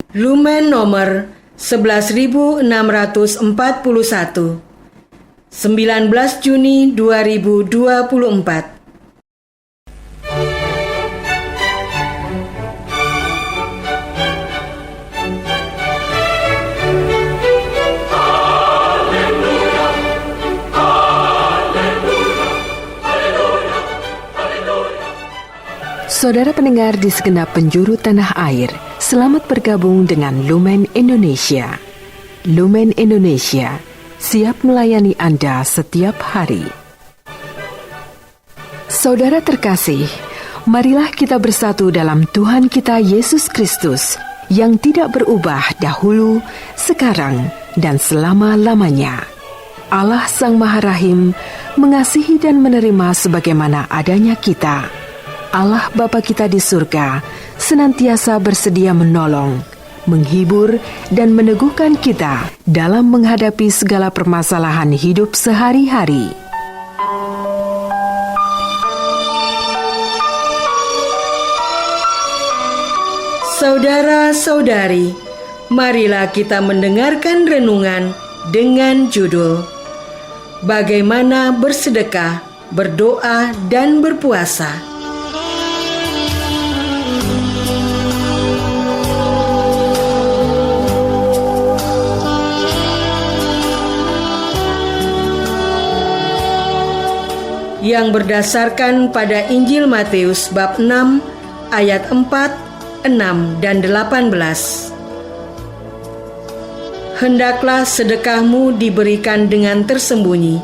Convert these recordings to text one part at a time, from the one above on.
Lumen nomor 11641, 19 Juni 2024. Saudara pendengar di segenap penjuru tanah air, selamat bergabung dengan Lumen Indonesia. Lumen Indonesia, siap melayani Anda setiap hari. Saudara terkasih, marilah kita bersatu dalam Tuhan kita Yesus Kristus yang tidak berubah dahulu, sekarang, dan selama-lamanya. Allah Sang Maha Rahim mengasihi dan menerima sebagaimana adanya kita. Allah Bapa kita di surga senantiasa bersedia menolong, menghibur, dan meneguhkan kita dalam menghadapi segala permasalahan hidup sehari-hari. Saudara-saudari, marilah kita mendengarkan renungan dengan judul Bagaimana Bersedekah, Berdoa, dan Berpuasa. Yang berdasarkan pada Injil Matius bab 6 ayat 4, 6, dan 18. Hendaklah sedekahmu diberikan dengan tersembunyi.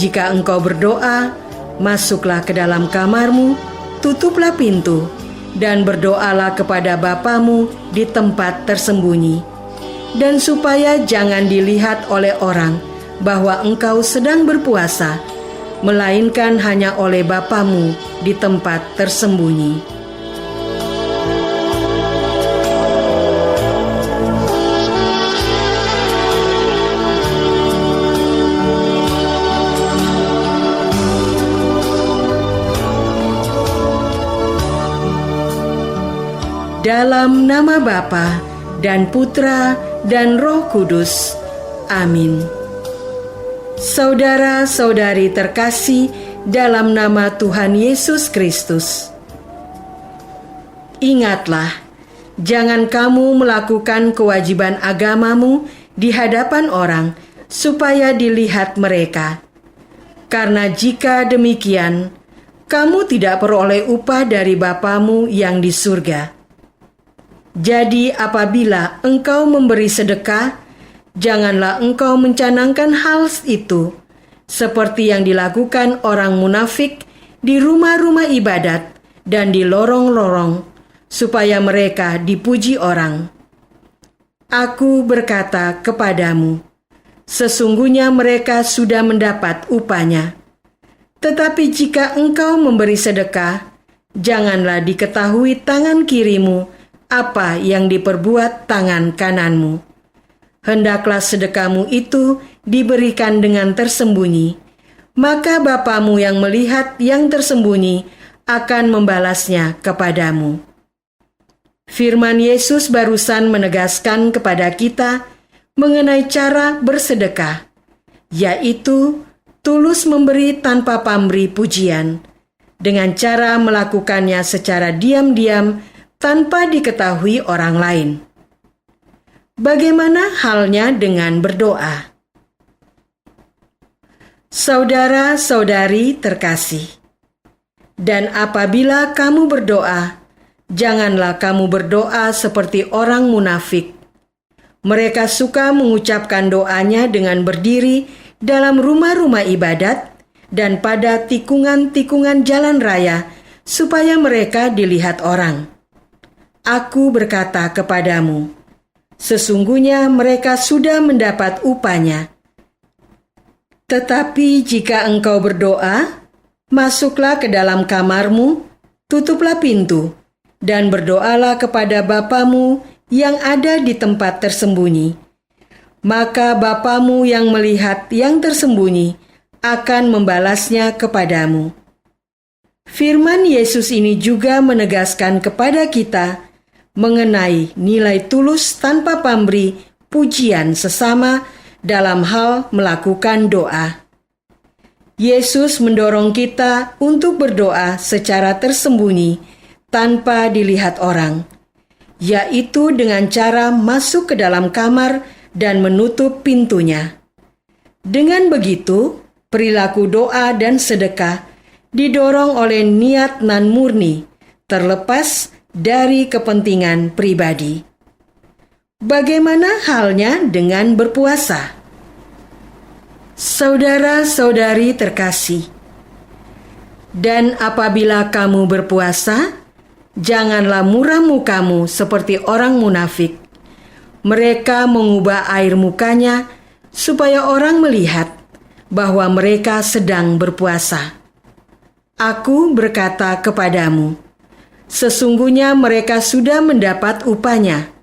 Jika engkau berdoa, masuklah ke dalam kamarmu, tutuplah pintu, dan berdoalah kepada Bapamu di tempat tersembunyi. Dan supaya jangan dilihat oleh orang bahwa engkau sedang berpuasa, melainkan hanya oleh Bapamu di tempat tersembunyi. Dalam nama Bapa dan Putra dan Roh Kudus. Amin. Saudara-saudari terkasih dalam nama Tuhan Yesus Kristus, ingatlah, jangan kamu melakukan kewajiban agamamu di hadapan orang supaya dilihat mereka. Karena jika demikian, kamu tidak peroleh upah dari Bapamu yang di surga. Jadi apabila engkau memberi sedekah, janganlah engkau mencanangkan hal itu, seperti yang dilakukan orang munafik di rumah-rumah ibadat dan di lorong-lorong, supaya mereka dipuji orang. Aku berkata kepadamu, sesungguhnya mereka sudah mendapat upahnya. Tetapi jika engkau memberi sedekah, janganlah diketahui tangan kirimu apa yang diperbuat tangan kananmu. Hendaklah sedekahmu itu diberikan dengan tersembunyi, maka Bapamu yang melihat yang tersembunyi akan membalasnya kepadamu. Firman Yesus barusan menegaskan kepada kita mengenai cara bersedekah, yaitu tulus memberi tanpa pamrih pujian, dengan cara melakukannya secara diam-diam tanpa diketahui orang lain. Bagaimana halnya dengan berdoa? Saudara-saudari terkasih, dan apabila kamu berdoa, janganlah kamu berdoa seperti orang munafik. Mereka suka mengucapkan doanya dengan berdiri dalam rumah-rumah ibadat dan pada tikungan-tikungan jalan raya, supaya mereka dilihat orang. Aku berkata kepadamu, sesungguhnya mereka sudah mendapat upahnya. Tetapi jika engkau berdoa, masuklah ke dalam kamarmu, tutuplah pintu, dan berdoalah kepada Bapamu yang ada di tempat tersembunyi. Maka Bapamu yang melihat yang tersembunyi akan membalasnya kepadamu. Firman Yesus ini juga menegaskan kepada kita mengenai nilai tulus tanpa pamrih pujian sesama dalam hal melakukan doa. Yesus mendorong kita untuk berdoa secara tersembunyi tanpa dilihat orang, yaitu dengan cara masuk ke dalam kamar dan menutup pintunya. Dengan begitu, perilaku doa dan sedekah didorong oleh niat nan murni, terlepas dari kepentingan pribadi. Bagaimana halnya dengan berpuasa? Saudara-saudari terkasih, dan apabila kamu berpuasa, janganlah muram mukamu seperti orang munafik. Mereka mengubah air mukanya supaya orang melihat bahwa mereka sedang berpuasa. Aku berkata kepadamu, sesungguhnya mereka sudah mendapat upahnya.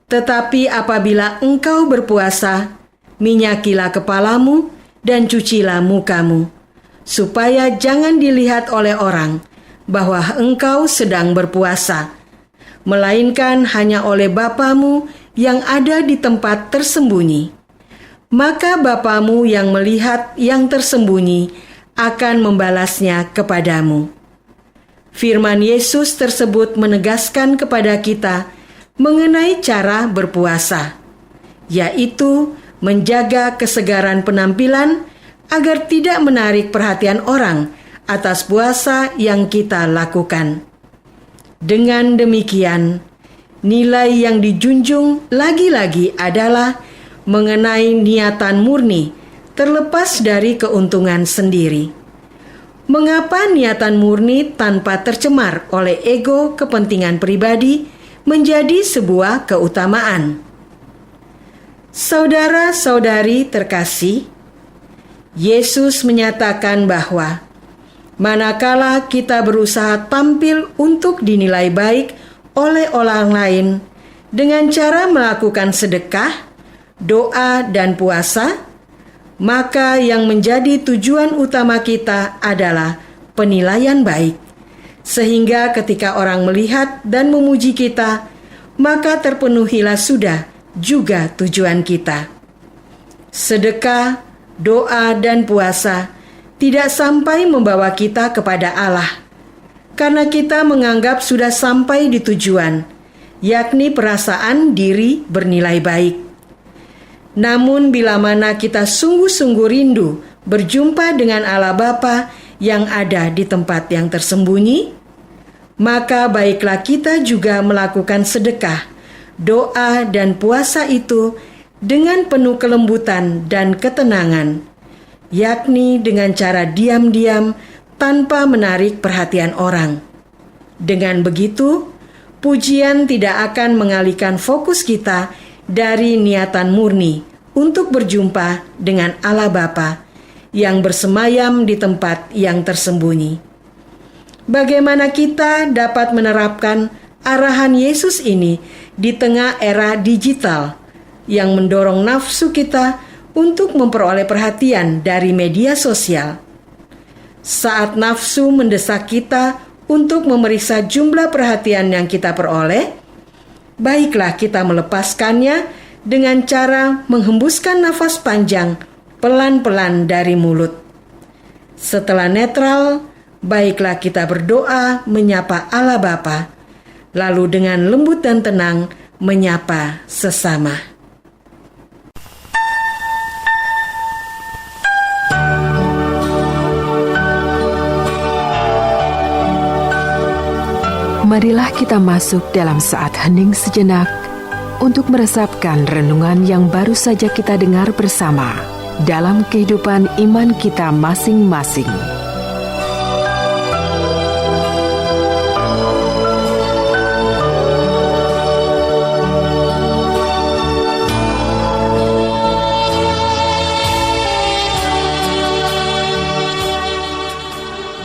Tetapi apabila engkau berpuasa, minyakilah kepalamu dan cucilah mukamu, supaya jangan dilihat oleh orang bahwa engkau sedang berpuasa, melainkan hanya oleh Bapamu yang ada di tempat tersembunyi. Maka Bapamu yang melihat yang tersembunyi akan membalasnya kepadamu. Firman Yesus tersebut menegaskan kepada kita mengenai cara berpuasa, yaitu menjaga kesegaran penampilan agar tidak menarik perhatian orang atas puasa yang kita lakukan. Dengan demikian, nilai yang dijunjung lagi-lagi adalah mengenai niatan murni, terlepas dari keuntungan sendiri. Mengapa niatan murni tanpa tercemar oleh ego kepentingan pribadi menjadi sebuah keutamaan? Saudara-saudari terkasih, Yesus menyatakan bahwa manakala kita berusaha tampil untuk dinilai baik oleh orang lain dengan cara melakukan sedekah, doa, dan puasa, maka yang menjadi tujuan utama kita adalah penilaian baik. Sehingga ketika orang melihat dan memuji kita, maka terpenuhilah sudah juga tujuan kita. Sedekah, doa, dan puasa tidak sampai membawa kita kepada Allah, karena kita menganggap sudah sampai di tujuan, yakni perasaan diri bernilai baik. Namun bila mana kita sungguh-sungguh rindu berjumpa dengan Allah Bapa yang ada di tempat yang tersembunyi, maka baiklah kita juga melakukan sedekah, doa, dan puasa itu dengan penuh kelembutan dan ketenangan, yakni dengan cara diam-diam tanpa menarik perhatian orang. Dengan begitu, pujian tidak akan mengalihkan fokus kita dari niatan murni untuk berjumpa dengan Allah Bapa yang bersemayam di tempat yang tersembunyi. Bagaimana kita dapat menerapkan arahan Yesus ini di tengah era digital yang mendorong nafsu kita untuk memperoleh perhatian dari media sosial? Saat nafsu mendesak kita untuk memeriksa jumlah perhatian yang kita peroleh, baiklah kita melepaskannya dengan cara menghembuskan nafas panjang pelan-pelan dari mulut. Setelah netral, baiklah kita berdoa menyapa Allah Bapa, lalu dengan lembut dan tenang menyapa sesama. Marilah kita masuk dalam saat hening sejenak untuk meresapkan renungan yang baru saja kita dengar bersama dalam kehidupan iman kita masing-masing.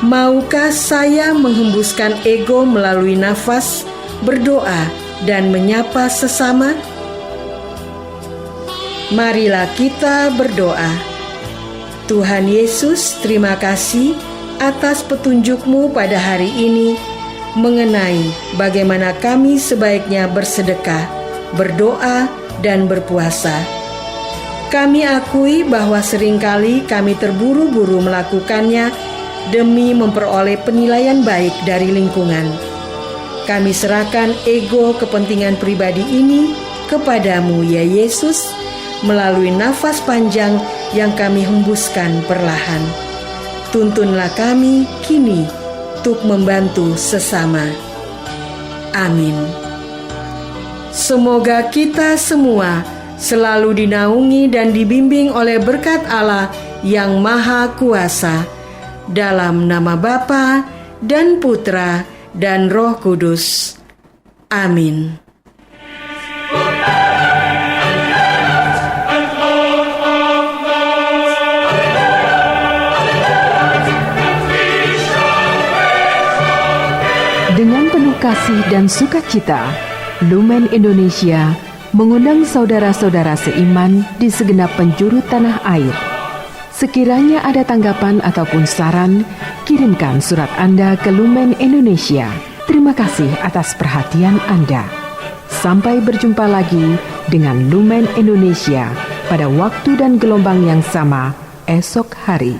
Maukah saya menghembuskan ego melalui nafas, berdoa, dan menyapa sesama? Marilah kita berdoa. Tuhan Yesus, terima kasih atas petunjuk-Mu pada hari ini mengenai bagaimana kami sebaiknya bersedekah, berdoa, dan berpuasa. Kami akui bahwa seringkali kami terburu-buru melakukannya demi memperoleh penilaian baik dari lingkungan. Kami serahkan ego kepentingan pribadi ini kepadamu, ya Yesus, melalui nafas panjang yang kami hembuskan perlahan. Tuntunlah kami kini untuk membantu sesama. Amin. Semoga kita semua selalu dinaungi dan dibimbing oleh berkat Allah yang Maha Kuasa, dalam nama Bapa dan Putra dan Roh Kudus. Amin. Dengan penuh kasih dan sukacita, Lumen Indonesia mengundang saudara-saudara seiman di segenap penjuru tanah air. Sekiranya ada tanggapan ataupun saran, kirimkan surat Anda ke Lumen Indonesia. Terima kasih atas perhatian Anda. Sampai berjumpa lagi dengan Lumen Indonesia pada waktu dan gelombang yang sama esok hari.